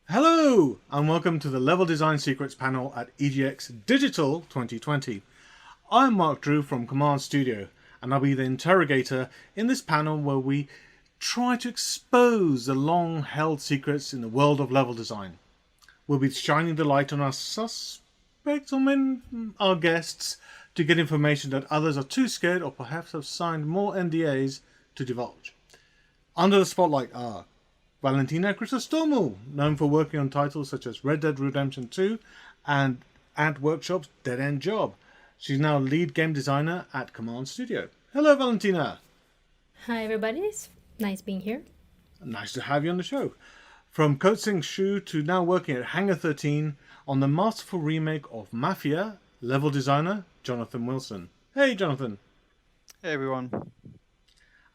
Hello, and welcome to the Level Design Secrets panel at EGX Digital 2020. I'm Mark Drew from Command Studio, and I'll be the interrogator in this panel where we try to expose the long-held secrets in the world of level design. We'll be shining the light on our suspects, our guests, to get information that others are too scared or perhaps have signed more NDAs to divulge. Under the spotlight are Valentina Chrysostomou, known for working on titles such as Red Dead Redemption 2 and Ant Workshop's Dead End Job. She's now lead game designer at Command Studio. Hello, Valentina. Hi, everybody. It's nice being here. Nice to have you on the show. From Coatsing Shu to now working at Hangar 13 on the masterful remake of Mafia, level designer Jonathan Wilson. Hey, Jonathan. Hey, everyone.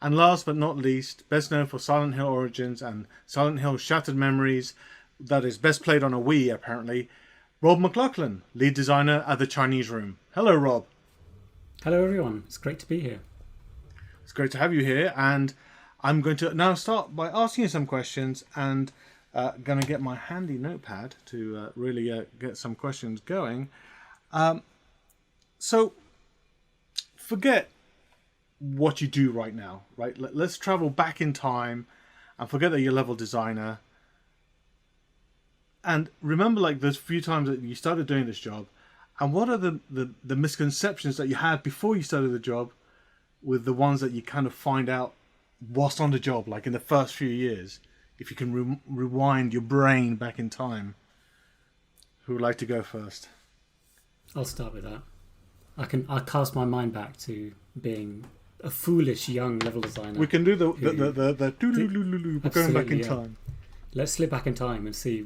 And last but not least, best known for Silent Hill Origins and Silent Hill Shattered Memories, that is best played on a Wii apparently, Rob McLaughlin, lead designer at the Chinese Room. Hello, Rob. Hello, everyone. It's great to be here. It's great to have you here, and I'm going to now start by asking you some questions and going to get my handy notepad to really get some questions going. So, forget what you do right now, right? Let's travel back in time and forget that you're a level designer. And remember like those few times that you started doing this job, and what are the misconceptions that you had before you started the job with the ones that you kind of find out whilst on the job, like in the first few years, if you can rewind your brain back in time. Who would like to go first? I'll start with that. I'll cast my mind back to being a foolish young level designer. We can do the going back in time. Let's slip back in time and see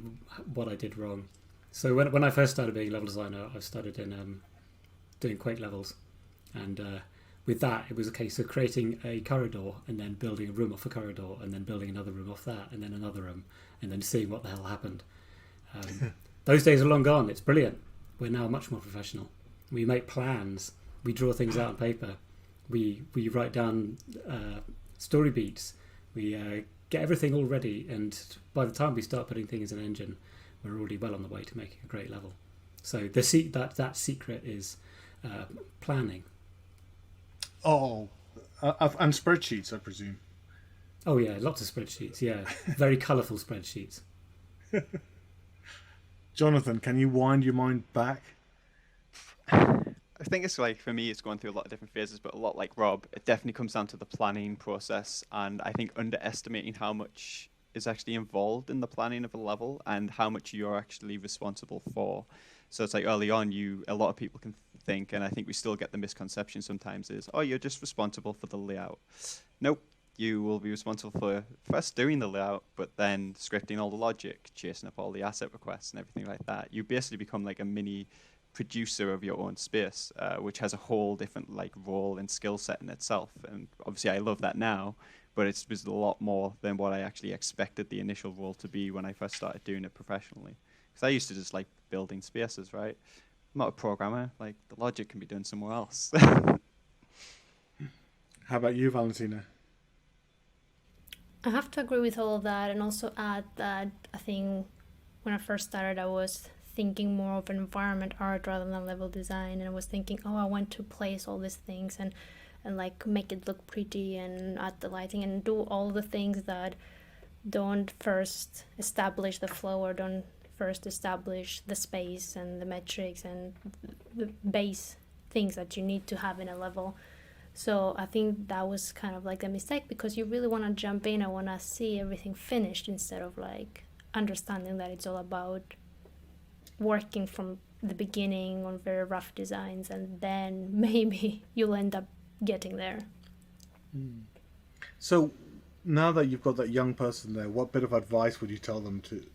what I did wrong. So when I first started being a level designer, I started in doing Quake levels, and with that it was a case of creating a corridor and then building a room off a corridor and then building another room off that and then another room and then seeing what the hell happened. Those days are long gone. It's brilliant. We're now much more professional. We make plans. We draw things out on paper. We write down story beats. We get everything all ready, and by the time we start putting things in an engine, we're already well on the way to making a great level. So that secret is planning. Oh, and spreadsheets, I presume. Oh yeah, lots of spreadsheets. Yeah, very colourful spreadsheets. Jonathan, can you wind your mind back? I think it's like, for me, it's going through a lot of different phases, but a lot like Rob, it definitely comes down to the planning process, and I think underestimating how much is actually involved in the planning of a level and how much you're actually responsible for. So it's like early on, a lot of people can think, and I think we still get the misconception sometimes is, oh, you're just responsible for the layout. Nope. You will be responsible for first doing the layout, but then scripting all the logic, chasing up all the asset requests and everything like that. You basically become like a mini producer of your own space, which has a whole different like role and skill set in itself. And obviously I love that now, but it was a lot more than what I actually expected the initial role to be when I first started doing it professionally. Because I used to just like building spaces, right? I'm not a programmer. Like, the logic can be done somewhere else. How about you, Valentina? I have to agree with all of that, and also add that I think when I first started, I was thinking more of environment art rather than level design, and I was thinking, oh, I want to place all these things and like make it look pretty and add the lighting and do all the things that don't first establish the flow or don't first establish the space and the metrics and the base things that you need to have in a level. So I think that was kind of like a mistake, because you really want to jump in and want to see everything finished instead of like understanding that it's all about working from the beginning on very rough designs, and then maybe you'll end up getting there. So now that you've got that young person there, what bit of advice would you tell them to,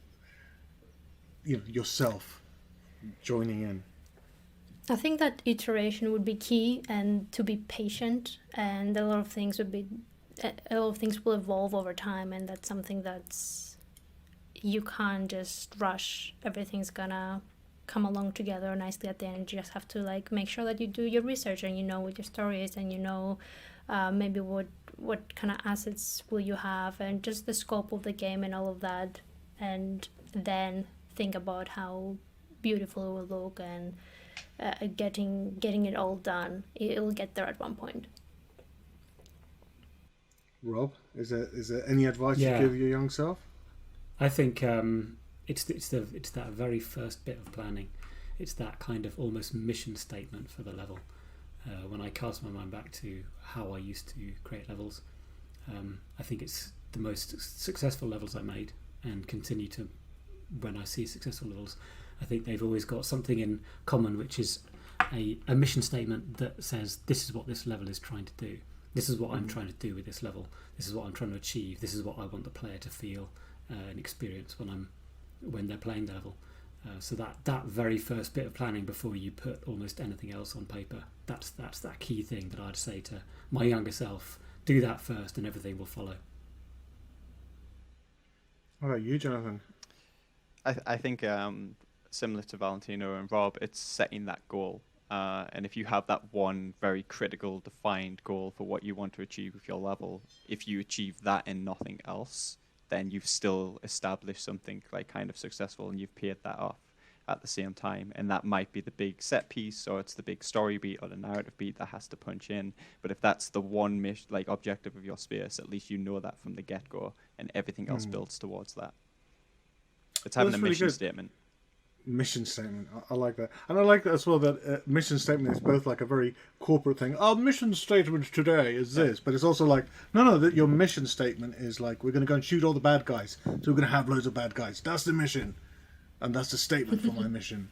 yourself joining in? I think that iteration would be key, and to be patient, and a lot of things will evolve over time, and that's something that's, you can't just rush. Everything's gonna come along together nicely at the end. You just have to like make sure that you do your research and you know what your story is, and you know maybe what kind of assets will you have, and just the scope of the game and all of that. And then think about how beautiful it will look and getting it all done. It will get there at one point. Rob, is there any advice you Yeah. give your young self? I think it's that very first bit of planning. It's that kind of almost mission statement for the level. When I cast my mind back to how I used to create levels, I think it's the most successful levels I made, and continue to. When I see successful levels, I think they've always got something in common, which is a mission statement that says, this is what this level is trying to do. This is what I'm trying to do with this level. This is what I'm trying to achieve. This is what I want the player to feel and experience when they're playing the level. So that very first bit of planning before you put almost anything else on paper, that's that key thing that I'd say to my younger self. Do that first, and everything will follow. What about you, Jonathan? I think similar to Valentino and Rob, it's setting that goal. And if you have that one very critical, defined goal for what you want to achieve with your level, if you achieve that and nothing else, then you've still established something like kind of successful, and you've paid that off at the same time. And that might be the big set piece, or it's the big story beat or the narrative beat that has to punch in. But if that's the one objective of your space, at least you know that from the get-go, and everything else builds towards that. It's having a mission statement. Mission statement. I like that. And I like that as well, that mission statement is both like a very corporate thing. Our mission statement today is this, but it's also like, no, that your mission statement is like, we're going to go and shoot all the bad guys. So we're going to have loads of bad guys. That's the mission. And that's the statement for my mission.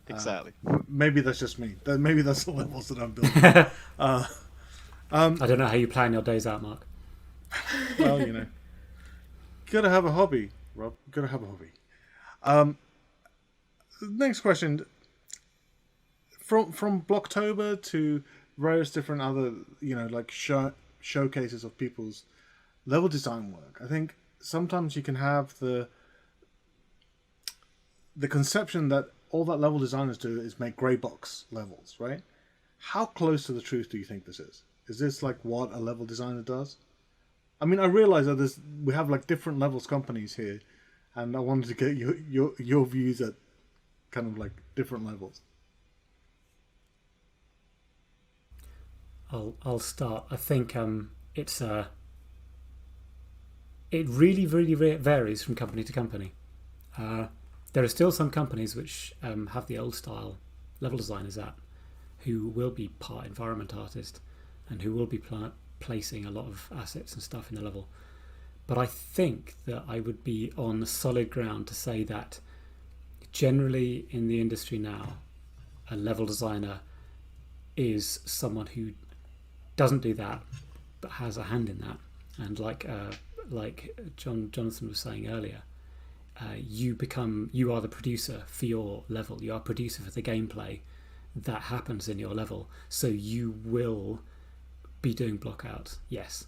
Exactly. Maybe that's just me. Maybe that's the levels that I'm building. I don't know how you plan your days out, Mark. Well, gotta have a hobby, Rob. Gotta have a hobby. Next question. From Blocktober to various different other, showcases of people's level design work, I think sometimes you can have the conception that all that level designers do is make grey box levels, right? How close to the truth do you think this is? Is this like what a level designer does? I mean, I realize that we have like different levels companies here, and I wanted to get your views at kind of like different levels. I'll start. I think it really varies from company to company. There are still some companies which have the old style level designers who will be part environment artist and who will be placing a lot of assets and stuff in the level. But I think that I would be on solid ground to say that generally in the industry now, a level designer is someone who doesn't do that but has a hand in that. And like Jonathan was saying earlier, you are the producer for your level. You are producer for the gameplay that happens in your level. So you will be doing blockouts, yes,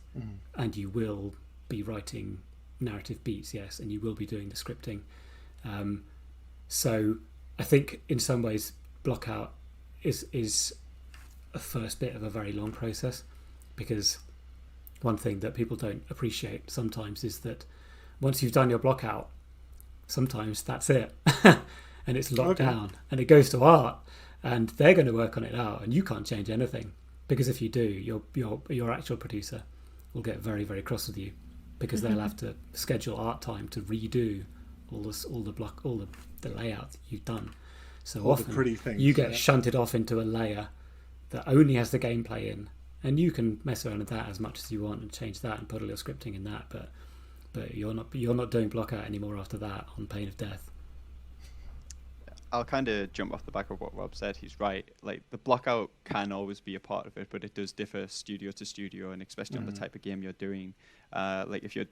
and you will be writing narrative beats, yes, and you will be doing the scripting. So I think in some ways blockout is a first bit of a very long process, because one thing that people don't appreciate sometimes is that once you've done your blockout, sometimes that's it. And it's locked down and it goes to art, and they're going to work on it out, and you can't change anything, because if you do, your actual producer will get very, very cross with you, because they'll have to schedule art time to redo all the layout you've done. So all often the pretty things, you get shunted off into a layer that only has the gameplay in, and you can mess around with that as much as you want and change that and put a little scripting in that, but you're not doing blockout anymore after that, on pain of death. I'll kind of jump off the back of what Rob said. He's right. Like, the blockout can always be a part of it, but it does differ studio to studio, and especially on the type of game you're doing. Like, if you're,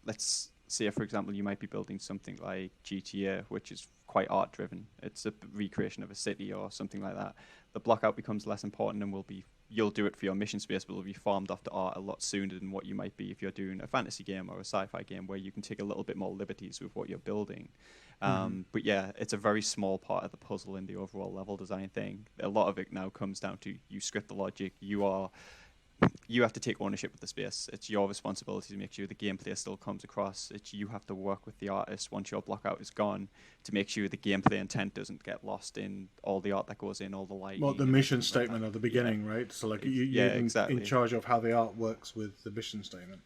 let's say, for example, you might be building something like GTA, which is quite art driven. It's a recreation of a city or something like that. The blockout becomes less important, and you'll do it for your mission space, but it'll be farmed off to art a lot sooner than what you might be if you're doing a fantasy game or a sci-fi game, where you can take a little bit more liberties with what you're building. But yeah, it's a very small part of the puzzle in the overall level design thing. A lot of it now comes down to, you script the logic, you are you have to take ownership of the space. It's your responsibility to make sure the gameplay still comes across. It's you have to work with the artist once your blockout is gone to make sure the gameplay intent doesn't get lost in all the art that goes in, all the lighting. Well, the mission statement at the beginning, right? So like you're exactly. in charge of how the art works with the mission statement.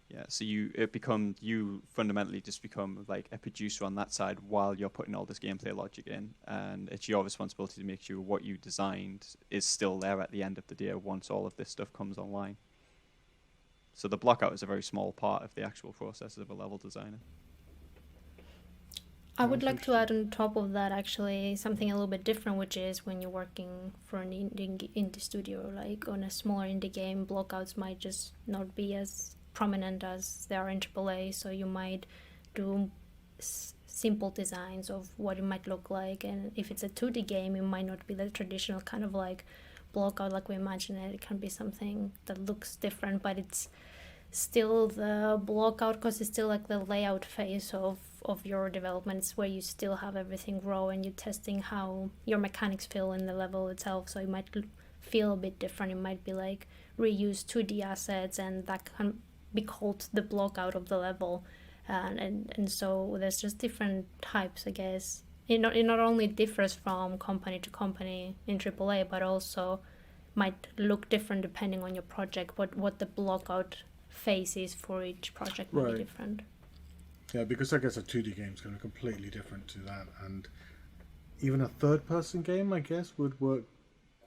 Yeah, so you fundamentally just become like a producer on that side while you're putting all this gameplay logic in, and it's your responsibility to make sure what you designed is still there at the end of the day once all of this stuff comes online. So the blockout is a very small part of the actual process of a level designer. I would like to add on top of that actually something a little bit different, which is when you're working for an indie studio, like on a smaller indie game, blockouts might just not be as prominent as they are in AAA, so you might do simple designs of what it might look like, and if it's a 2D game, it might not be the traditional kind of like blockout like we imagine it. It can be something that looks different, but it's still the blockout because it's still like the layout phase of your development. It's where you still have everything raw and you're testing how your mechanics feel in the level itself, so it might feel a bit different. It might be like reuse 2D assets, and that can be called the blockout of the level, and so there's just different types, I guess. It not only differs from company to company in AAA, but also might look different depending on your project. What the blockout phase is for each project might be different. Yeah, because I guess a 2D game is going to be completely different to that, and even a third-person game, I guess, would work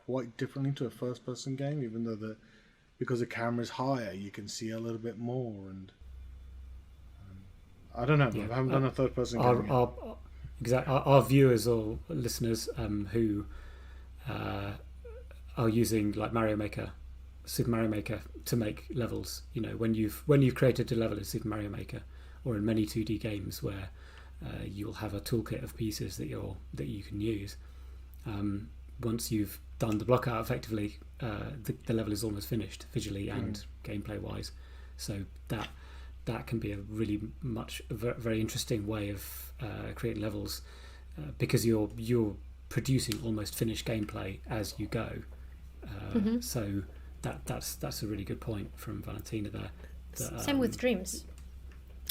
quite differently to a first-person game, even though because the camera's higher, you can see a little bit more, and I don't know. Yeah. I haven't done a third-person game yet. Our viewers or listeners who are using like Super Mario Maker to make levels. You know, when you've created a level in Super Mario Maker, or in many 2D games where you'll have a toolkit of pieces that you can use. Once you've done the blockout effectively, the level is almost finished visually and gameplay wise. So that can be a really very interesting way of creating levels because you're producing almost finished gameplay as you go. So that's a really good point from Valentina there. Same with Dreams.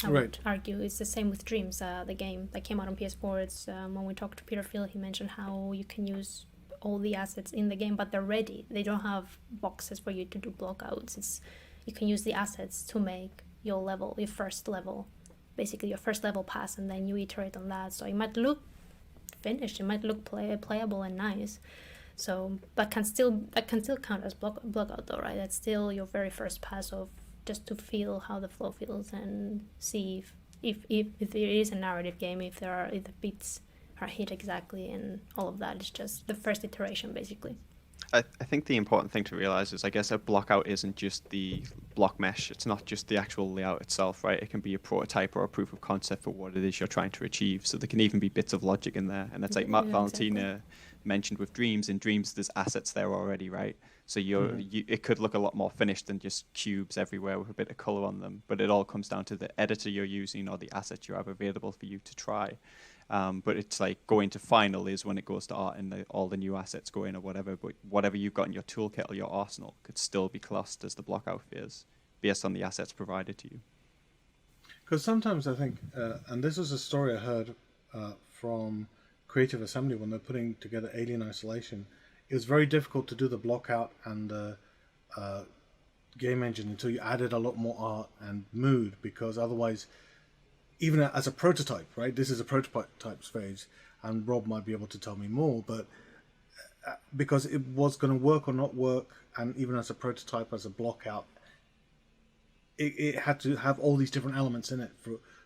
I would argue it's the same with Dreams, the game that came out on PS4. It's when we talked to Peter Phil, he mentioned how you can use all the assets in the game, but they're ready. They don't have boxes for you to do blockouts. You can use the assets to make your level, your first level, basically your first level pass, and then you iterate on that. So it might look finished, it might look playable and nice. So that can still count as blockout though, right? That's still your very first pass of just to feel how the flow feels and see if there is a narrative game, if the beats are hit exactly, and all of that is just the first iteration basically. I think the important thing to realize is, I guess, a blockout isn't just the block mesh. It's not just the actual layout itself, right? It can be a prototype or a proof of concept for what it is you're trying to achieve. So there can even be bits of logic in there. And it's like Valentina mentioned with Dreams. In Dreams, there's assets there already, right? So it could look a lot more finished than just cubes everywhere with a bit of color on them. But it all comes down to the editor you're using or the assets you have available for you to try. But it's like going to final is when it goes to art and all the new assets go in or whatever. But whatever you've got in your toolkit or your arsenal could still be classed as the blockout phase based on the assets provided to you. Because sometimes I think, and this is a story I heard from Creative Assembly when they're putting together Alien Isolation, it was very difficult to do the blockout and game engine until you added a lot more art and mood, because otherwise, even as a prototype, right? This is a prototype phase, and Rob might be able to tell me more, but because it was going to work or not work, and even as a prototype, as a blockout, it had to have all these different elements in it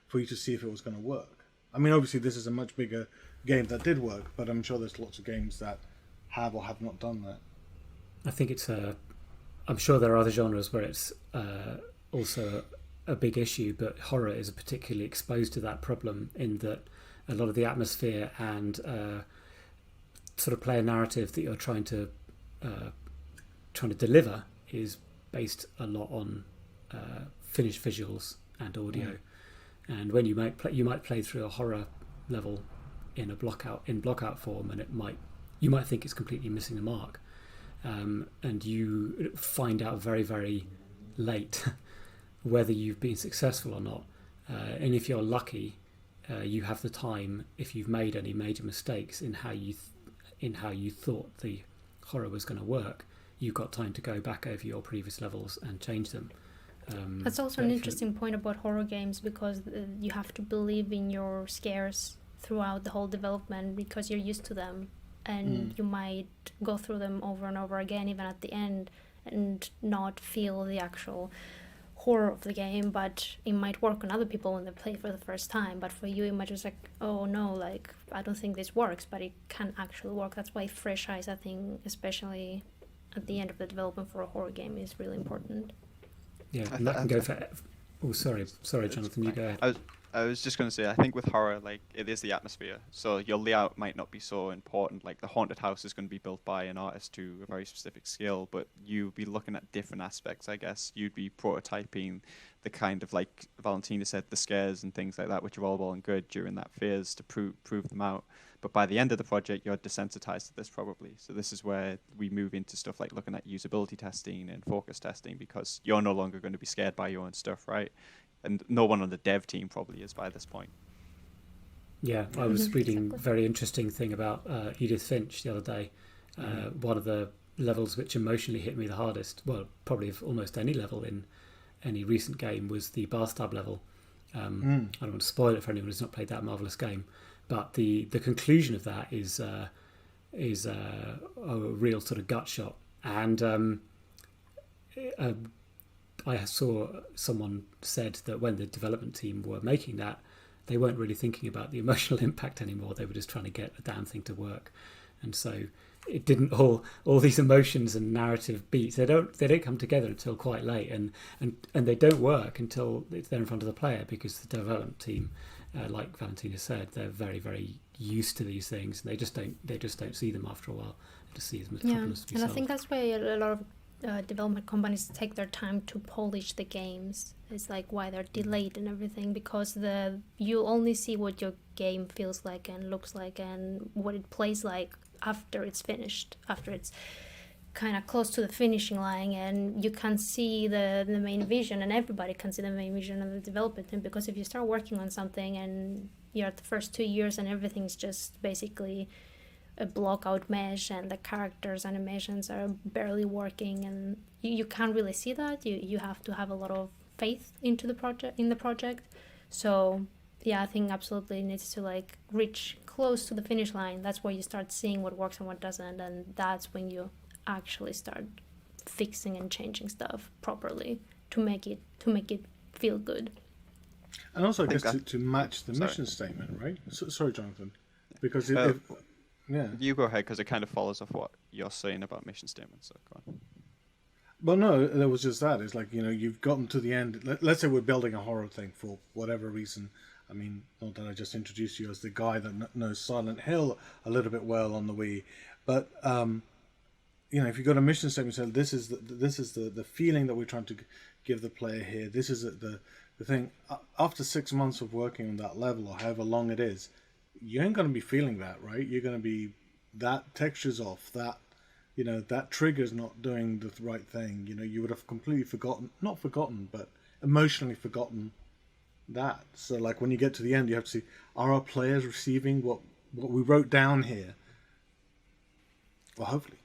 for you to see if it was going to work. I mean, obviously, this is a much bigger game that did work, but I'm sure there's lots of games that have or have not done that. I think I'm sure there are other genres where it's also a big issue, but horror is particularly exposed to that problem in that a lot of the atmosphere and sort of player narrative that you're trying to deliver is based a lot on finished visuals and audio. And when you might play through a horror level in blockout form, and you might think it's completely missing the mark. and you find out very, very late whether you've been successful or not. And if you're lucky, you have the time, if you've made any major mistakes in how you thought the horror was going to work, you've got time to go back over your previous levels and change them. That's also an interesting point about horror games, because you have to believe in your scares throughout the whole development because you're used to them, and you might go through them over and over again even at the end and not feel the actual horror of the game, but it might work on other people when they play for the first time, but for you it might just like, oh no, like I don't think this works, but it can actually work. That's why fresh eyes, I think, especially at the end of the development for a horror game, is really important. Yeah, and that can go for... Oh, sorry, Jonathan, you go ahead. I was just going to say, I think with horror, like, it is the atmosphere. So your layout might not be so important. Like, the haunted house is going to be built by an artist to a very specific skill, but you'd be looking at different aspects, I guess. You'd be prototyping the kind of, like Valentina said, the scares and things like that, which are all well and good during that phase to prove them out. But by the end of the project, you're desensitized to this probably. So this is where we move into stuff like looking at usability testing and focus testing, because you're no longer going to be scared by your own stuff, right? And no one on the dev team probably is by this point. Yeah, I was reading a very interesting thing about Edith Finch the other day. One of the levels which emotionally hit me the hardest, well, probably of almost any level in any recent game, was the bathtub level. I don't want to spoil it for anyone who's not played that marvellous game, but the conclusion of that is a real sort of gut shot. And I saw someone said that when the development team were making that, they weren't really thinking about the emotional impact anymore. They were just trying to get the damn thing to work. And so it didn't all these emotions and narrative beats, they don't come together until quite late, and they don't work until they're in front of the player, because the development team, like Valentina said, they're very, very used to these things, and they just don't see them after a while. They just see them as problems to be solved. I think that's why a lot of development companies take their time to polish the games. It's like why they're delayed and everything, because you only see what your game feels like and looks like and what it plays like after it's finished, after it's kind of close to the finishing line, and you can see the main vision, and everybody can see the main vision of the development team. Because if you start working on something and you're at the first 2 years and everything's just basically a block out mesh and the characters animations are barely working, and you can't really see that, you have to have a lot of faith in the project. So yeah, I think absolutely it needs to like reach close to the finish line. That's where you start seeing what works and what doesn't, and that's when you actually start fixing and changing stuff properly to make it feel good. And also, I guess to match the mission statement, right? Sorry, Jonathan, because yeah. You go ahead, because it kind of follows off what you're saying about mission statements. So go on. Well, no, there was just that. It's like, you've gotten to the end. Let's say we're building a horror thing for whatever reason. I mean, not that I just introduced you as the guy that knows Silent Hill a little bit well on the Wii, but if you've got a mission statement saying this is the feeling that we're trying to give the player here. This is the thing. After 6 months of working on that level, or however long it is, you ain't going to be feeling that, right? You're going to be, that texture's off, that trigger's not doing the right thing. You would have completely not forgotten, but emotionally forgotten that. So like when you get to the end, you have to see, are our players receiving what we wrote down here? Well, hopefully.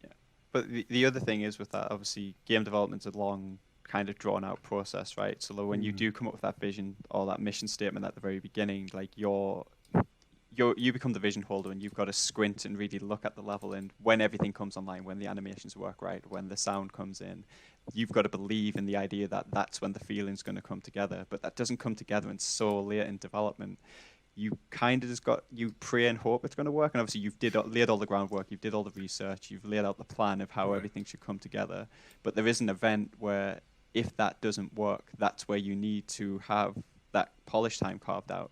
Yeah. But the other thing is with that, obviously, game development's a long, kind of drawn out process, right? So when you do come up with that vision or that mission statement at the very beginning, like you become the vision holder, and you've got to squint and really look at the level, and when everything comes online, when the animations work right, when the sound comes in, you've got to believe in the idea that that's when the feeling's going to come together. But that doesn't come together until so late in development. You kind of just you pray and hope it's going to work, and obviously you've laid all the groundwork, you've did all the research, you've laid out the plan of how everything should come together. But there is an event where if that doesn't work, that's where you need to have that polish time carved out,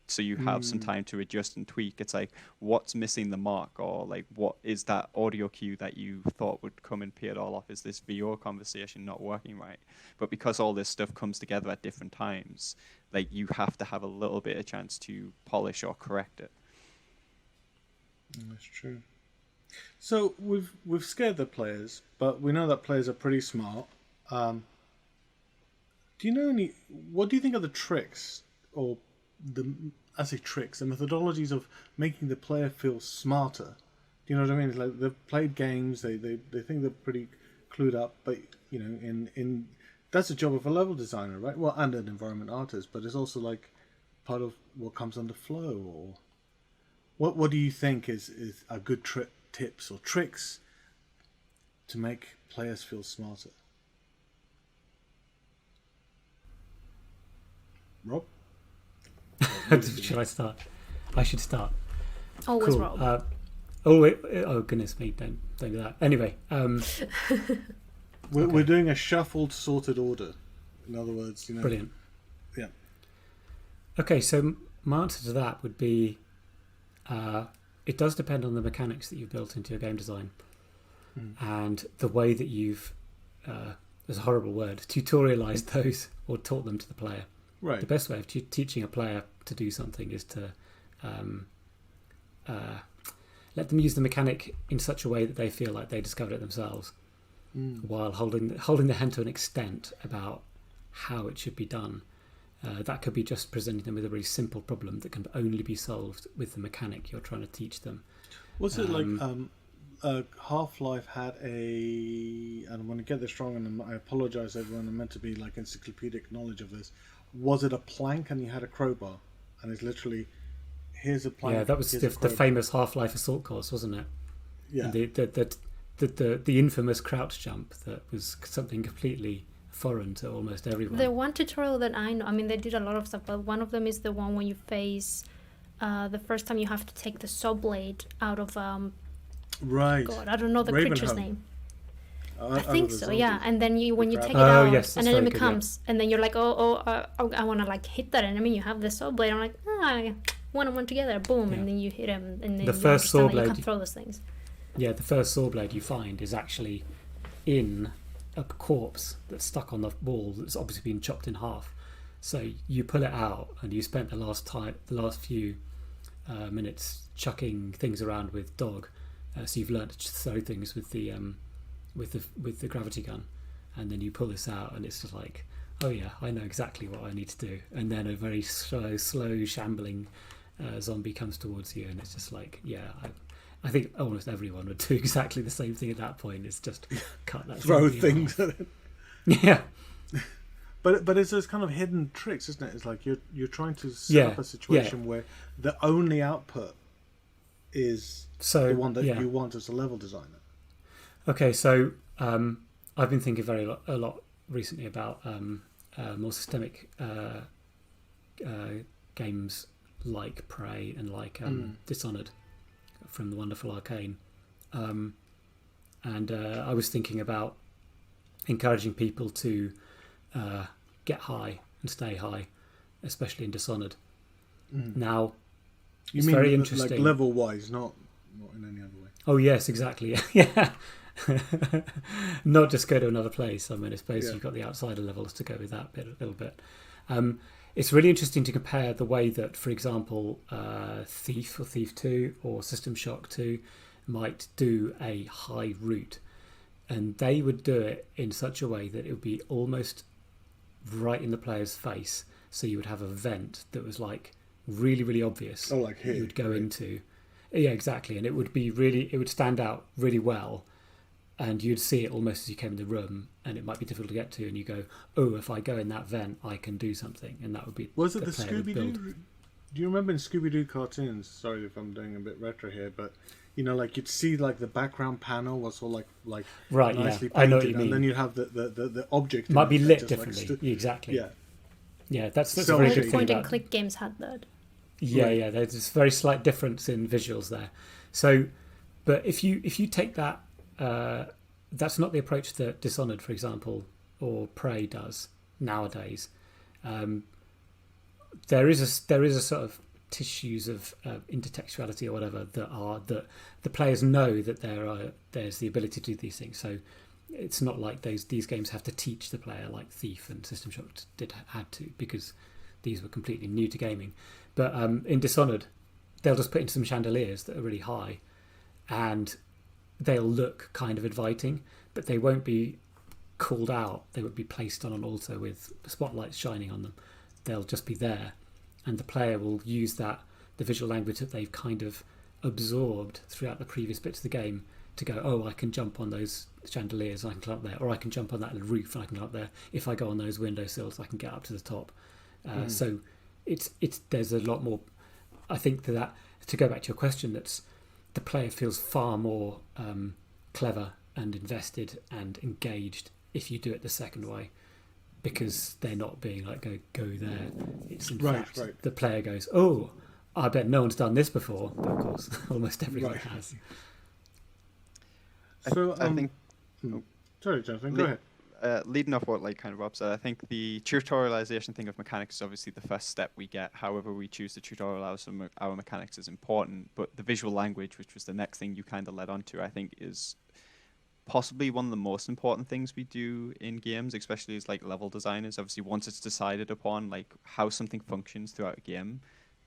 so you have some time to adjust and tweak. It's like, what's missing the mark, or like, what is that audio cue that you thought would come and pay it all off? Is this VO conversation not working right? But because all this stuff comes together at different times, like, you have to have a little bit of chance to polish or correct it. That's true. So we've scared the players, but we know that players are pretty smart. Do you know any? What do you think are the tricks, or I say tricks, the methodologies of making the player feel smarter? Do you know what I mean? It's like they've played games, they think they're pretty clued up, but in that's the job of a level designer, right? Well, and an environment artist, but it's also like part of what comes under flow. Or what do you think is a good tips or tricks to make players feel smarter? Rob? Should I start? I should start. Always Cool. Rob. Oh goodness me! Don't do that. Anyway, We're doing a shuffled, sorted order. In other words, brilliant. Yeah. Okay, so my answer to that would be, it does depend on the mechanics that you've built into your game design, and the way that you've, there's a horrible word, tutorialized those or taught them to the player. Right. The best way of teaching a player to do something is to let them use the mechanic in such a way that they feel like they discovered it themselves, while holding their hand to an extent about how it should be done. That could be just presenting them with a very simple problem that can only be solved with the mechanic you're trying to teach them. Was it like Half-Life had and I'm going to get this wrong, and I apologise everyone, I'm meant to be like encyclopedic knowledge of this. Was it a plank and you had a crowbar? And it's literally, here's a plank. Yeah, that was the famous Half-Life assault course, wasn't it? Yeah. And the infamous crouch jump that was something completely foreign to almost everyone. The one tutorial that I know, I mean, they did a lot of stuff, but one of them is the one when you face the first time you have to take the saw blade out of Right. God, I don't know the creature's name. I think so, zombies. yeah. And then when you take it Oh, out, yes, an that's enemy very good, yeah. comes, and then you're like, I want to like hit that enemy. You have the saw blade. I'm like, one together, boom, Yeah. and then you hit him, and then The you first saw understand that you blade- can throw those things. Yeah, the first saw blade you find is actually in a corpse that's stuck on the wall that's obviously been chopped in half. So you pull it out, and you spent the last few minutes chucking things around with dog. So you've learned to throw things with the gravity gun, and then you pull this out, and it's just like, oh yeah, I know exactly what I need to do. And then a very slow shambling zombie comes towards you, and it's just like, yeah, I think almost everyone would do exactly the same thing at that point. It's just cut that Throw zombie in things half. at it. Yeah. But it's those kind of hidden tricks, isn't it? It's like you're trying to set up a situation where the only output is the one that you want as a level designer. Okay, so I've been thinking a lot recently about more systemic games like Prey and like Dishonored from the wonderful Arcane, and I was thinking about encouraging people to get high and stay high, especially in Dishonored. Now, You mean very interesting. like level wise, not in any other way. Oh yes, exactly. Yeah. Not just go to another place. I mean, I suppose you've got the outsider levels to go with that a little bit. It's really interesting to compare the way that, for example, Thief or Thief 2 or System Shock 2 might do a high route. And they would do it in such a way that it would be almost right in the player's face. So you would have a vent that was like really, really obvious. Oh, like here. You would go into. Yeah, exactly. And it would stand out really well. And you'd see it almost as you came in the room, and it might be difficult to get to. And you go, oh, if I go in that vent, I can do something. And that would be. Was it the player would build. Scooby-Doo? Do you remember in Scooby-Doo cartoons? Sorry if I'm doing a bit retro here, but like you'd see like the background panel was all like Right, nicely yeah. I know what painted, you mean. and then you have the object. Might in be it that lit just, differently. Exactly. Yeah. Yeah, that's a So very much good thing Point and about. click games had that. Yeah, Right. yeah. There's this very slight difference in visuals there. So, but if you take that, that's not the approach that Dishonored, for example, or Prey does nowadays. There is a sort of tissues of intertextuality or whatever that the players know that there's the ability to do these things. So it's not like these games have to teach the player like Thief and System Shock had to, because these were completely new to gaming. But in Dishonored, they'll just put in some chandeliers that are really high, and they'll look kind of inviting, but they won't be called out. They would be placed on an altar with spotlights shining on them. They'll just be there, and the player will use the visual language that they've kind of absorbed throughout the previous bits of the game to go, oh, I can jump on those chandeliers, I can climb up there, or I can jump on that roof and I can go up there. If I go on those windowsills, I can get up to the top. So it's there's a lot more. I think that to go back to your question, that's the player feels far more clever and invested and engaged if you do it the second way, because they're not being like go there. It's in fact the player goes, oh, I bet no one's done this before, but of course almost everyone has. So I think. Sorry, Jonathan. Go ahead. Leading off what kind of Rob said, I think the tutorialization thing of mechanics is obviously the first step we get. However we choose to tutorialize our mechanics is important, but the visual language, which was the next thing you kind of led on to, I think is possibly one of the most important things we do in games, especially as like level designers. Obviously, once it's decided upon like how something functions throughout a game,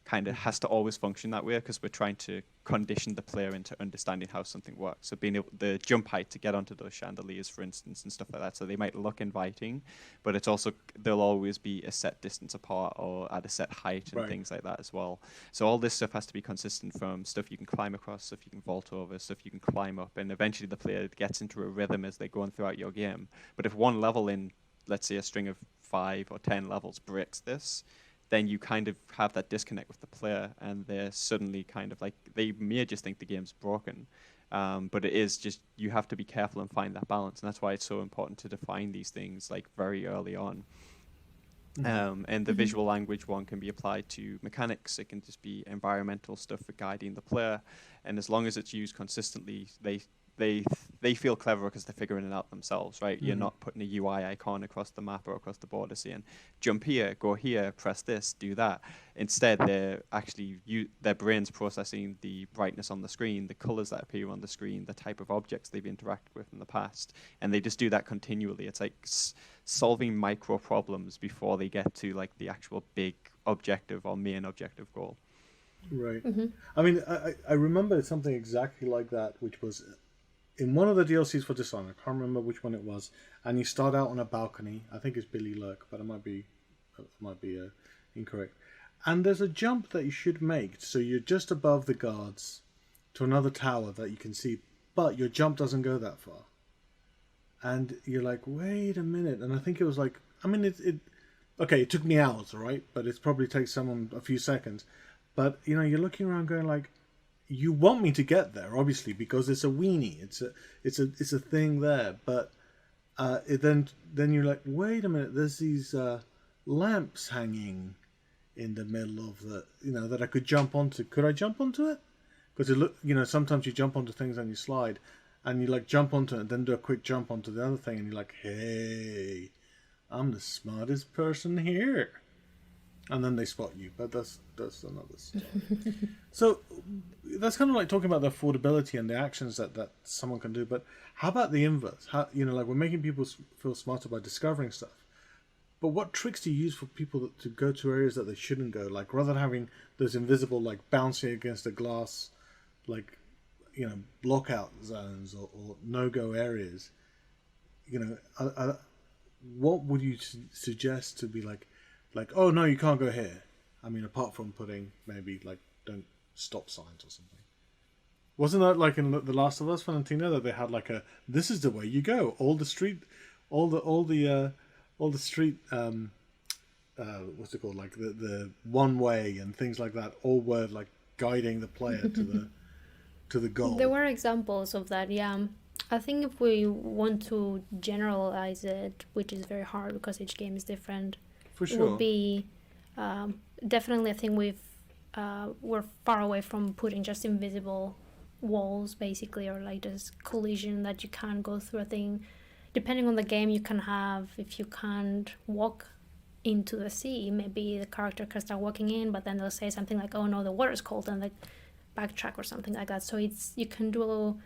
kind of has to always function that way, because we're trying to condition the player into understanding how something works. So being able the jump height to get onto those chandeliers, for instance, and stuff like that. So they might look inviting, but it's also they'll always be a set distance apart or at a set height and things like that as well. So all this stuff has to be consistent, from stuff you can climb across, stuff you can vault over, stuff you can climb up, and eventually the player gets into a rhythm as they go on throughout your game. But if one level in, let's say a string of 5 or 10 levels breaks this, then you kind of have that disconnect with the player, and they're suddenly kind of like, they may just think the game's broken, but it is just, you have to be careful and find that balance, and that's why it's so important to define these things like very early on. And the visual language one can be applied to mechanics. It can just be environmental stuff for guiding the player, and as long as it's used consistently, they feel clever because they're figuring it out themselves, right? You're not putting a UI icon across the map or across the border saying, jump here, go here, press this, do that. Instead, they're actually, their brain's processing the brightness on the screen, the colors that appear on the screen, the type of objects they've interacted with in the past. And they just do that continually. It's like solving micro problems before they get to like the actual big objective or main objective goal. Right. I mean, I remember something exactly like that, which was in one of the DLCs for Dishonored. I can't remember which one it was. And you start out on a balcony. I think it's Billy Lurk, but it might be incorrect. And there's a jump that you should make, so you're just above the guards to another tower that you can see, but your jump doesn't go that far. And you're like, wait a minute. And I think it was like, I mean, it took me hours, right? But it probably takes someone a few seconds. But, you know, you're looking around going like, you want me to get there, obviously, because it's a weenie. It's a thing there. But then you're like, wait a minute, there's these lamps hanging in the middle of the, you know, that I could jump onto. Could I jump onto it? Because sometimes you jump onto things and you slide, and you like jump onto it and then do a quick jump onto the other thing, and you're like, hey, I'm the smartest person here. And then they spot you, but that's another story. So that's kind of like talking about the affordability and the actions that someone can do. But how about the inverse? How, you know, like we're making people feel smarter by discovering stuff. But what tricks do you use for people to go to areas that they shouldn't go? Like rather than having those invisible, like bouncing against a glass, like, you know, block out zones or no-go areas, you know, what would you suggest to be like, oh no, you can't go here? I mean, apart from putting maybe like don't stop signs or something. Wasn't that like in The Last of Us, Valentina, that they had like this is the way you go. All the street, what's it called? Like the one way and things like that. All were like guiding the player to the goal. There were examples of that, yeah. I think if we want to generalize it, which is very hard because each game is different. For sure. It would be definitely, I think we're far away from putting just invisible walls, basically, or like this collision that you can't go through a thing. Depending on the game, you can have, if you can't walk into the sea, maybe the character can start walking in, but then they'll say something like, oh no, the water's cold, and like backtrack or something like that. So you can do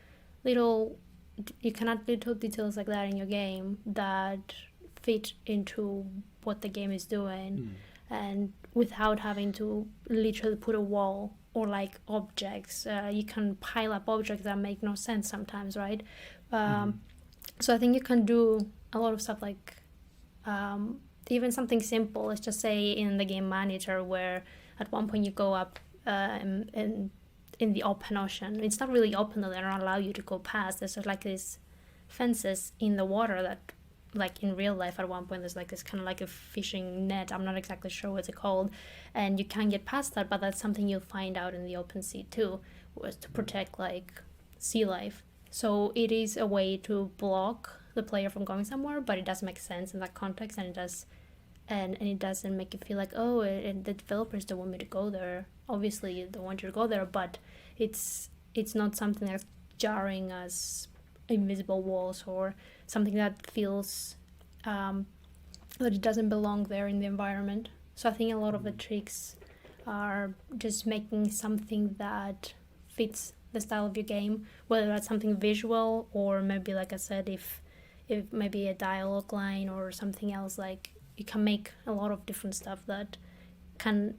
you can add little details like that in your game that fit into what the game is doing, and without having to literally put a wall or like objects. You can pile up objects that make no sense sometimes, right? So I think you can do a lot of stuff like even something simple. Let's just say in the game manager, where at one point you go up in the open ocean. It's not really open though; they don't allow you to go past. There's just like these fences in the water that, like in real life, at one point there's like this kind of like a fishing net. I'm not exactly sure what's it called, and you can't get past that. But that's something you'll find out in the open sea too, was to protect like sea life. So it is a way to block the player from going somewhere, but it does make sense in that context, and it does. And it doesn't make you feel like, oh, the developers don't want me to go there. Obviously, they want you to go there, but it's not something that's jarring as invisible walls or something that feels that it doesn't belong there in the environment. So I think a lot of the tricks are just making something that fits the style of your game, whether that's something visual or maybe, like I said, if maybe a dialogue line or something else. Like, you can make a lot of different stuff that can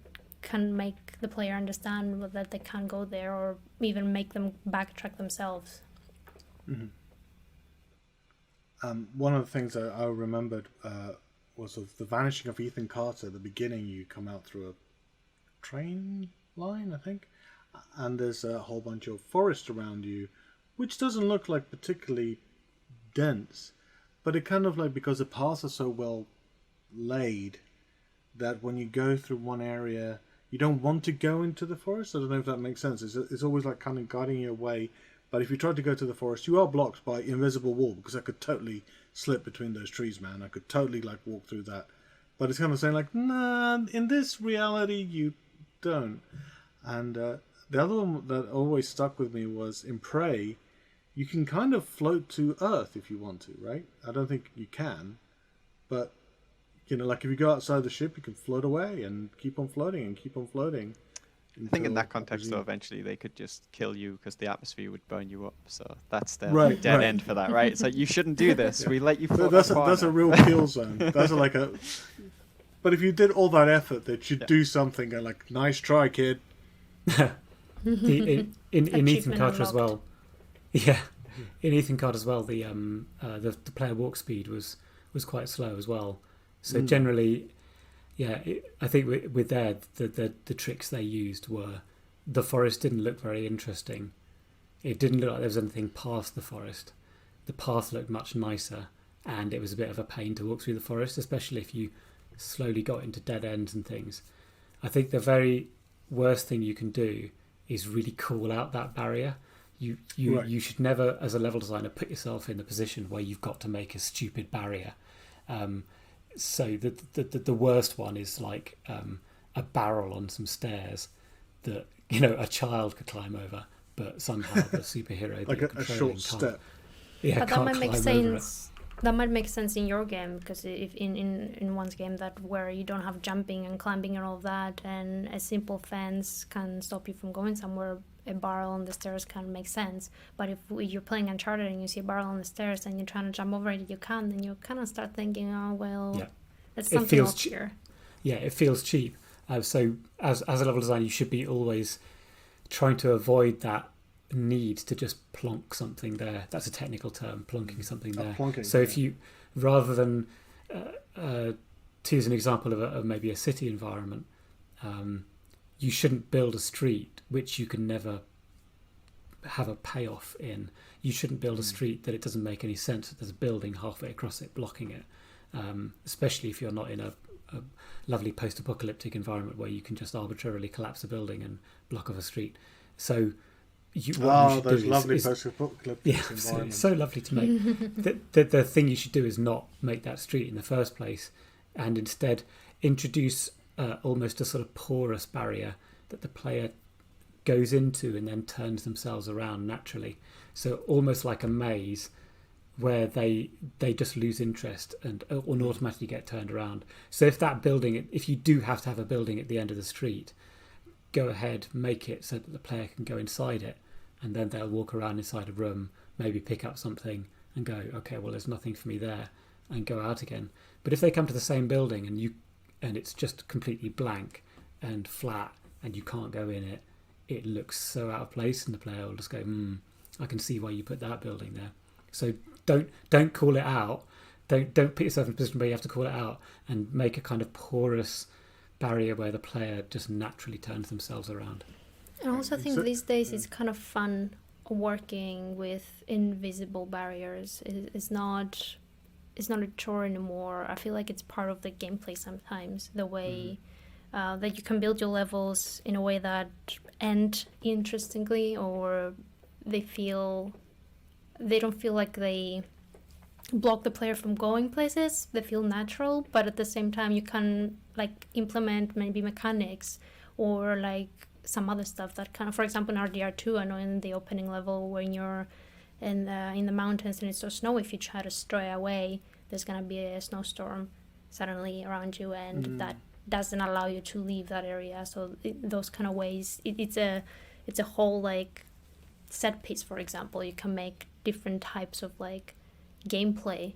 make the player understand that they can't go there, or even make them backtrack themselves. One of the things that I remembered was of the vanishing of Ethan Carter. At the beginning, you come out through a train line, I think, and there's a whole bunch of forest around you, which doesn't look like particularly dense, but it kind of like, because the paths are so well laid that when you go through one area, you don't want to go into the forest. I don't know if that makes sense. It's always like kind of guiding you away. But if you try to go to the forest, you are blocked by invisible wall, because I could totally slip between those trees, man. I could totally like walk through that. But it's kind of saying like, nah, in this reality you don't. And the other one that always stuck with me was in Prey, you can kind of float to Earth if you want to, right? I don't think you can, but you know, like if you go outside the ship, you can float away and keep on floating and keep on floating. I think in that context, though, eventually they could just kill you because the atmosphere would burn you up. So that's the dead end for that, right? It's like, you shouldn't do this. We let you float. That's a real kill zone. That's like a. But if you did all that effort, they should do something. And like, nice try, kid. in Ethan Carter as well. Yeah, in Ethan Carter as well, the player walk speed was quite slow as well. So generally, yeah, I think with the tricks they used were, the forest didn't look very interesting. It didn't look like there was anything past the forest. The path looked much nicer, and it was a bit of a pain to walk through the forest, especially if you slowly got into dead ends and things. I think the very worst thing you can do is really call out that barrier. You should never, as a level designer, put yourself in the position where you've got to make a stupid barrier. So the worst one is like a barrel on some stairs that, you know, a child could climb over, but somehow the superhero like a short can't. step. Yeah, but that might make sense. That might make sense in your game, because if in one's game that where you don't have jumping and climbing and all of that, and a simple fence can stop you from going somewhere, a barrel on the stairs can make sense. But if you're playing Uncharted and you see a barrel on the stairs and you're trying to jump over it, you can't, then you kind of start thinking, oh well, that's something off here. Yeah, it feels cheap. So as a level designer, you should be always trying to avoid that need to just plonk something there. That's a technical term, plonking something there. Plonking, so if you, rather than to use an example of maybe a city environment, you shouldn't build a street which you can never have a payoff in. You shouldn't build a street that it doesn't make any sense that there's a building halfway across it blocking it, especially if you're not in a lovely post-apocalyptic environment where you can just arbitrarily collapse a building and block off a street. So those lovely post-apocalyptic environments. So lovely to make. the thing you should do is not make that street in the first place, and instead introduce almost a sort of porous barrier that the player goes into and then turns themselves around naturally. So almost like a maze where they just lose interest and automatically get turned around. So if you do have to have a building at the end of the street, go ahead, make it so that the player can go inside it, and then they'll walk around inside a room, maybe pick up something and go, okay, well, there's nothing for me there, and go out again. But if they come to the same building and it's just completely blank and flat and you can't go in it, it looks so out of place, and the player will just go, I can see why you put that building there. So don't call it out. Don't put yourself in a position where you have to call it out, and make a kind of porous barrier where the player just naturally turns themselves around. I also think these days it's kind of fun working with invisible barriers. It's not a chore anymore. I feel like it's part of the gameplay sometimes. The way that you can build your levels in a way that end interestingly, or they don't feel like they block the player from going places. They feel natural, but at the same time you can like implement maybe mechanics or like some other stuff that kind of, for example, in RDR2, I know in the opening level when you're in the mountains and it's so snowy, if you try to stray away, there's gonna be a snowstorm suddenly around you, and that doesn't allow you to leave that area. So those kind of ways, it's a whole like set piece. For example, you can make different types of like gameplay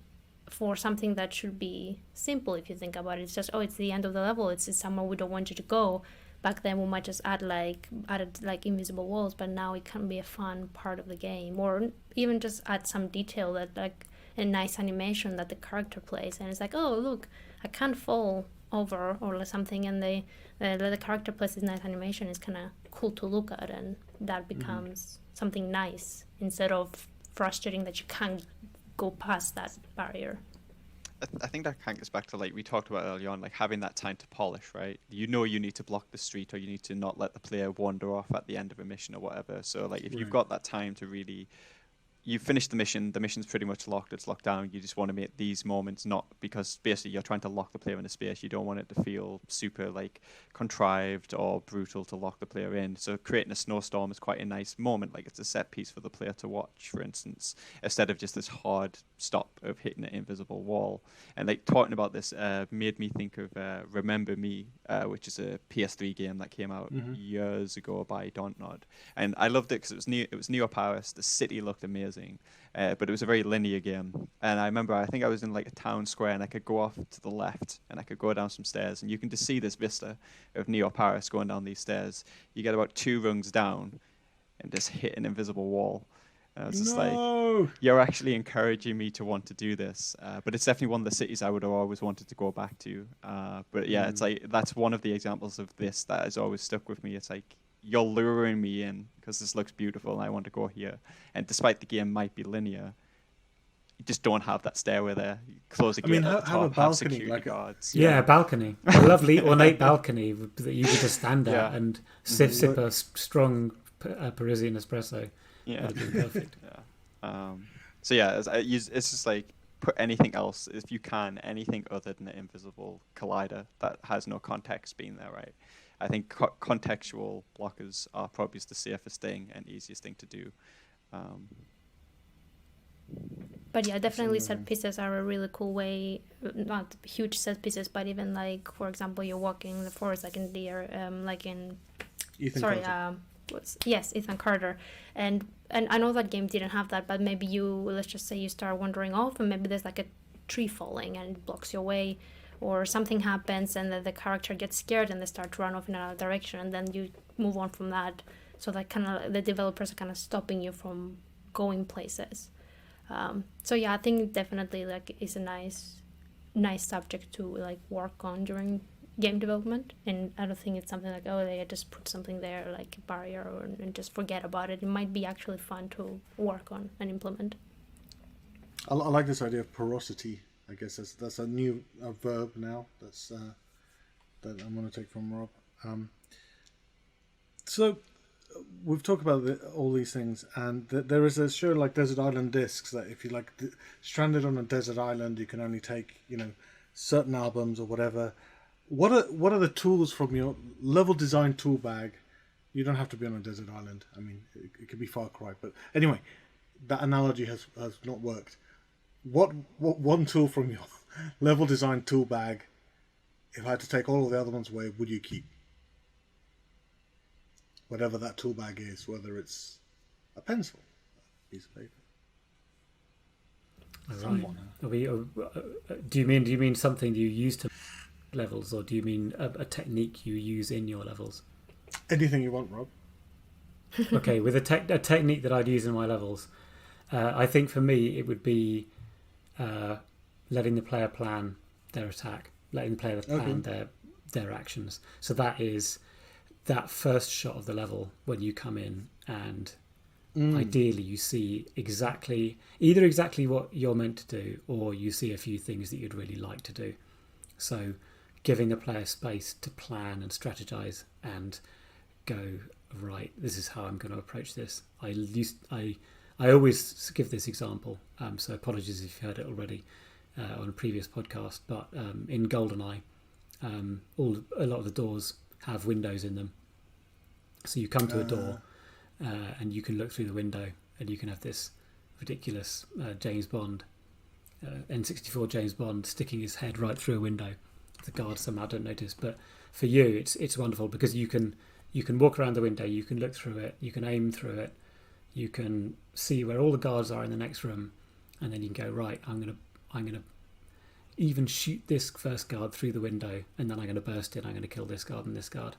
for something that should be simple. If you think about it, it's just, it's the end of the level, it's somewhere we don't want you to go. Back then we might just added like invisible walls, but now it can be a fun part of the game, or even just add some detail that like a nice animation that the character plays, and it's like, oh look, I can't fall over or something, and the character plays this nice animation. Is kind of cool to look at, and that becomes something nice instead of frustrating that you can't go past that barrier. I think that kind of gets back to like we talked about earlier on, like having that time to polish, right? You need to block the street, or you need to not let the player wander off at the end of a mission or whatever. So like if you've got that time to really, you finish the mission's pretty much locked, it's locked down. You just want to make these moments, not because basically you're trying to lock the player in a space. You don't want it to feel super like contrived or brutal to lock the player in. So creating a snowstorm is quite a nice moment. Like it's a set piece for the player to watch, for instance, instead of just this hard stop of hitting an invisible wall. And like talking about this made me think of Remember Me, which is a PS3 game that came out years ago by Dontnod. And I loved it because it was Neo Paris. The city looked amazing. But it was a very linear game, and I remember I think I was in like a town square, and I could go off to the left and I could go down some stairs, and you can just see this vista of Neo Paris going down these stairs. You get about 2 rungs down and just hit an invisible wall, and I was just like, you're actually encouraging me to want to do this. But it's definitely one of the cities I would have always wanted to go back to. But yeah, it's like that's one of the examples of this that has always stuck with me. It's like, you're luring me in because this looks beautiful and I want to go here. And despite the game might be linear, you just don't have that stairway there. You close the gate at the have a top, have balcony, security like guards. Yeah, a balcony. A lovely ornate balcony that you could just stand at and sip a strong Parisian espresso. Yeah. That'd be perfect. So yeah, it's just like, put anything else, if you can, anything other than the invisible collider that has no context being there, right? I think contextual blockers are probably the safest thing and easiest thing to do. But yeah, definitely set pieces are a really cool way, not huge set pieces, but even like, for example, you're walking in the forest, like in Ethan Carter. And I know that game didn't have that, but maybe let's just say you start wandering off, and maybe there's like a tree falling and it blocks your way, or something happens and the character gets scared and they start to run off in another direction, and then you move on from that. So that kind of, the developers are kind of stopping you from going places. So yeah, I think definitely like is a nice subject to like work on during game development. And I don't think it's something like, oh, they just put something there like a barrier and just forget about it. It might be actually fun to work on and implement. I like this idea of porosity. I guess that's a new verb now. That I'm going to take from Rob. So we've talked about all these things, and there is a show like Desert Island Discs that if you like stranded on a desert island, you can only take certain albums or whatever. What are the tools from your level design tool bag? You don't have to be on a desert island. I mean, it could be Far Cry, but anyway, that analogy has not worked. What one tool from your level design tool bag, if I had to take all of the other ones away, would you keep? Whatever that tool bag is, whether it's a pencil, a piece of paper. Right. Do you mean something you use to levels, or do you mean a technique you use in your levels? Anything you want, Rob. Okay, with a technique that I'd use in my levels, I think for me it would be letting the player plan their attack, letting the player plan their actions. So that is that first shot of the level when you come in, and ideally you see either exactly what you're meant to do, or you see a few things that you'd really like to do. So giving the player space to plan and strategize and go, right, this is how I'm going to approach this. I always give this example, so apologies if you've heard it already on a previous podcast, but in GoldenEye, a lot of the doors have windows in them. So you come to a door and you can look through the window and you can have this ridiculous James Bond, N64 James Bond sticking his head right through a window. The guards somehow don't notice, but for you it's wonderful because you can walk around the window, you can look through it, you can aim through it, you can see where all the guards are in the next room, and then you can go, right, I'm gonna even shoot this first guard through the window, and then I'm going to burst in, I'm going to kill this guard and this guard,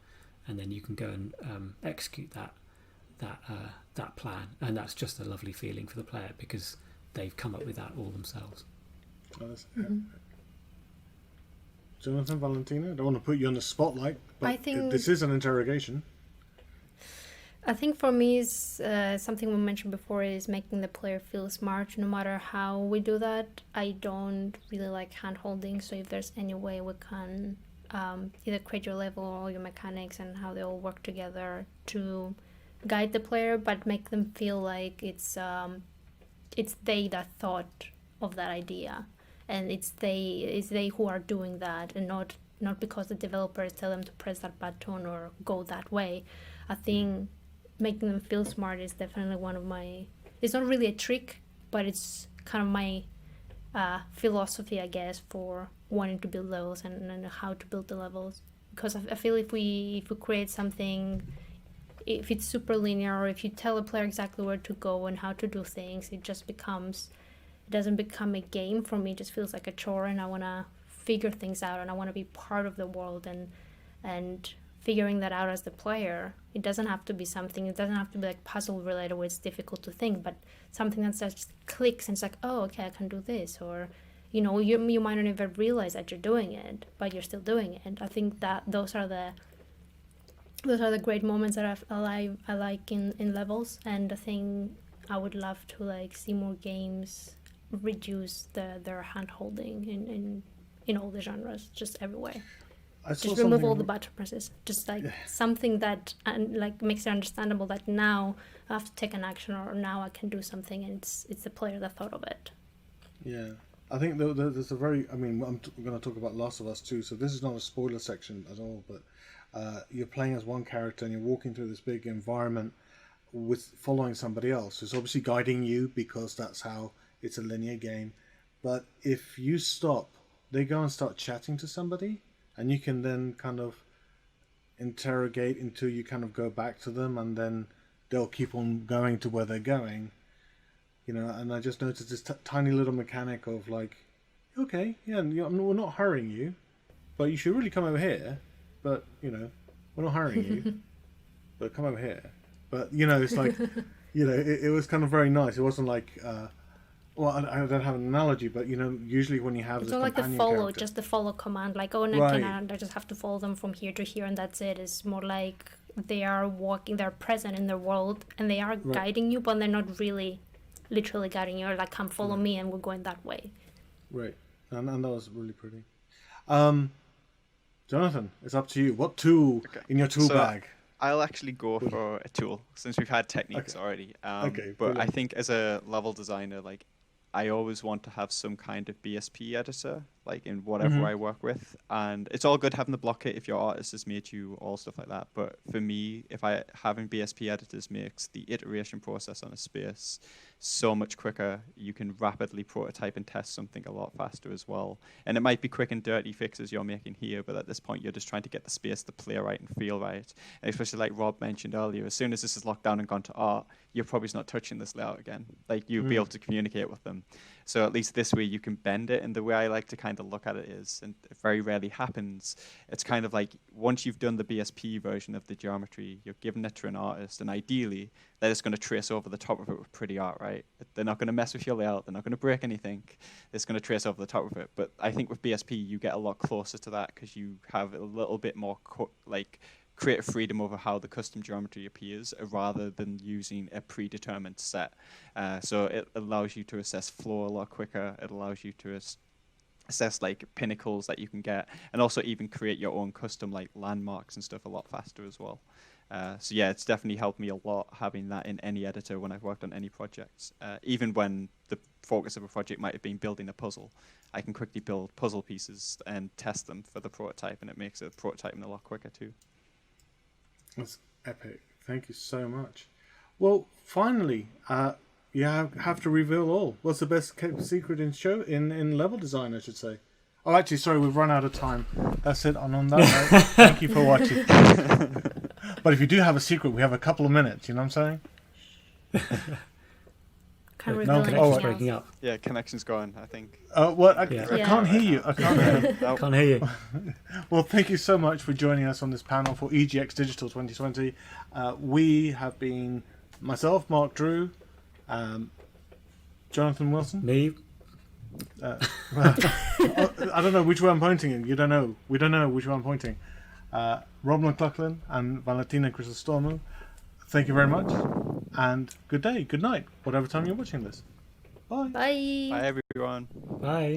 and then you can go and execute that plan, and that's just a lovely feeling for the player because they've come up with that all themselves. Jonathan, Valentina, I don't want to put you on the spotlight, but I think this is an interrogation. I think for me is something we mentioned before is making the player feel smart. No matter how we do that, I don't really like hand holding. So if there's any way we can either create your level or your mechanics and how they all work together to guide the player, but make them feel like it's they that thought of that idea, and it's they who are doing that, and not because the developers tell them to press that button or go that way. I think making them feel smart is definitely one of my, it's not really a trick, but it's kind of my philosophy, I guess, for wanting to build levels and how to build the levels. Because I feel if we create something, if it's super linear, or if you tell a player exactly where to go and how to do things, it doesn't become a game for me. It just feels like a chore, and I want to figure things out, and I want to be part of the world and figuring that out as the player. It doesn't have to be like puzzle related where it's difficult to think, but something that just clicks and it's like, oh, okay, I can do this, or you might not even realize that you're doing it, but you're still doing it. I think that those are the great moments that I like in levels, and I think I would love to like see more games reduce their hand holding in all the genres, just everywhere. Just remove all the button presses. Just like something that like makes it understandable that now I have to take an action, or now I can do something, and it's the player that thought of it. Yeah, I think there's a very. I mean, I'm going to talk about Last of Us too, so this is not a spoiler section at all. But you're playing as one character and you're walking through this big environment with following somebody else who's obviously guiding you because that's how it's a linear game. But if you stop, they go and start chatting to somebody. And you can then kind of interrogate until you kind of go back to them, and then they'll keep on going to where they're going. And I just noticed this tiny little mechanic of like, okay, yeah, we're not hurrying you, but you should really come over here. But, we're not hurrying you, but come over here. But, it's like, it was kind of very nice. It wasn't like... well, I don't have an analogy, but usually when you have it's this not like the follow, character, just the follow command, like, oh, no, right. I just have to follow them from here to here, and that's it. It's more like they are walking, they're present in the world, and they are guiding you, but they're not really literally guiding you, or like, come follow me, and we're going that way. Right, and that was really pretty. Jonathan, it's up to you. What tool in your tool bag? I'll actually go for a tool since we've had techniques already. But I think as a level designer, like, I always want to have some kind of BSP editor, like in whatever I work with. And it's all good having the block kit if your artist has made you all stuff like that. But for me, having BSP editors makes the iteration process on a space so much quicker. You can rapidly prototype and test something a lot faster as well. And it might be quick and dirty fixes you're making here, but at this point you're just trying to get the space to play right and feel right. And especially like Rob mentioned earlier, as soon as this is locked down and gone to art, you're probably not touching this layout again. Like you'll be able to communicate with them. So at least this way you can bend it. And the way I like to kind of look at it is, and it very rarely happens, it's kind of like once you've done the BSP version of the geometry, you're giving it to an artist, and ideally they're just going to trace over the top of it with pretty art, right? They're not going to mess with your layout. They're not going to break anything. It's going to trace over the top of it. But I think with BSP, you get a lot closer to that because you have a little bit more creative freedom over how the custom geometry appears rather than using a predetermined set. So it allows you to assess flow a lot quicker. It allows you to assess like pinnacles that you can get, and also even create your own custom like landmarks and stuff a lot faster as well. So yeah, it's definitely helped me a lot having that in any editor when I've worked on any projects. Even when the focus of a project might have been building a puzzle, I can quickly build puzzle pieces and test them for the prototype, and it makes it prototyping a lot quicker too. That's epic. Thank you so much. Well, finally, you have to reveal all. What's the best kept secret in level design, I should say? Oh, actually, sorry, we've run out of time. That's it. And on that note, thank you for watching. But if you do have a secret, we have a couple of minutes. You know what I'm saying? Can't No, reveal connection's anything breaking else. up. Yeah, connection's gone, I think. What? I Yeah. can't hear you. I can't hear you. Can't hear you. Well, thank you so much for joining us on this panel for EGX Digital 2020. We have been myself, Mark Drew, Jonathan Wilson. Me? I don't know which way I'm pointing in. You don't know. We don't know which way I'm pointing. Rob McLaughlin and Valentina Chrysostomou. Thank you very much, and good day, good night, whatever time you're watching this. Bye. Bye. Bye everyone. Bye.